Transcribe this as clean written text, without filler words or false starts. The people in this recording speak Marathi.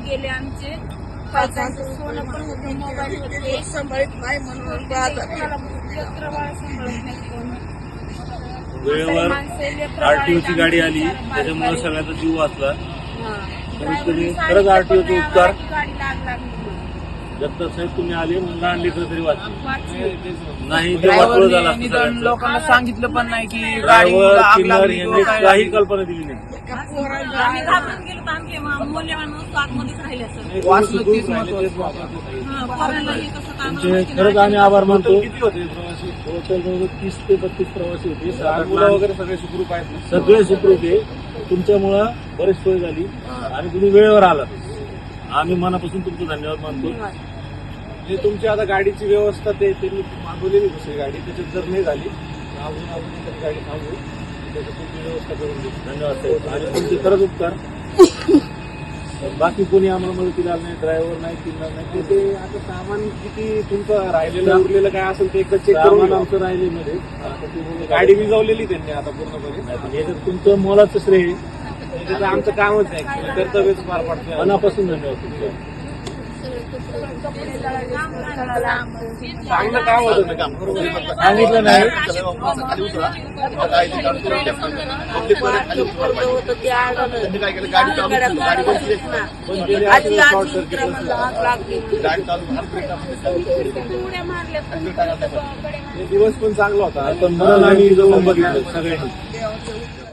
गेले आमचे. पैशांचं सोनं पण होतं, मोबाईल होते. सांभाळत नाही म्हणून वेळेवर आरटीओची गाडी आली त्याच्यामुळे सगळ्याचा जीव वाचला. खरंच आरटीओचे उपकार. जगताप साहेब तुम्ही आले म्हणून लहान लेकरं तरी वाचली नाही ते वाचवलं झालं असतं निदान सगळ्यांचं. लोकांना सांगितलं पण नाही की गाडी ड्रायव्हर आग किन्नर लागली यांनी किंवा काय काही लागली. कल्पना दिली नाही. आम्ही घाबरून गेलो तर आमचे मूल्यवान वस्तू आतमध्येच राहिले असं. वाचलं तेच महत्वाचं. पोरांना हे कसं काम तुमचे खरंच आम्ही आभार मानतो. किती होते प्रवासी? टोटल 30 ते 32 प्रवासी होते. मुलं वगैरे सगळे सुखरूप आहेत, सगळे सुखरूप आहे. तुमच्यामुळं बरीच सोय झाली आणि तुम्ही वेळेवर आलात. आम्ही मनापासून तुमचं धन्यवाद मानतो. जे तुमची आता गाडीची व्यवस्था ते त्यांनी मागवलेली दुसरी गाडी, त्याच्यात जर नाही झाली तर अजून एखादी गाडी थांबवू, त्याच्यात तुमची व्यवस्था करून देऊ. धन्यवाद साहेब आणि तुमचे खरंच उपकार. बाकी कोणी आम्हाला मदतीला आलं नाही, ड्रायव्हर नाही, किन्नर नाही. ते आता सामान किती तुमचं राहिलेलं उरलेलं काय असेल ते एकदा चेक सामान करून आमचं राहिले मध्ये गाडी विजवलेली त्यांनी आता पूर्णपणे. याच्यात तुमचं मोलाचं श्रेय आहे. त्याचं आमचं कामच आहे, कर्तव्यच पार पडतं. मनापासून धन्यवाद तुमचं. चांगलं काम होतं ते. सांगितलं नाही काय केलं, गाडी चालू केली, गाडी बंद केली. पण गेले आधी असेल शॉर्ट सर्किट गाडी चालू ते दिवस पण चांगला होता. पण म्हणून आम्ही जवळून बघितलं सगळ्यांनी.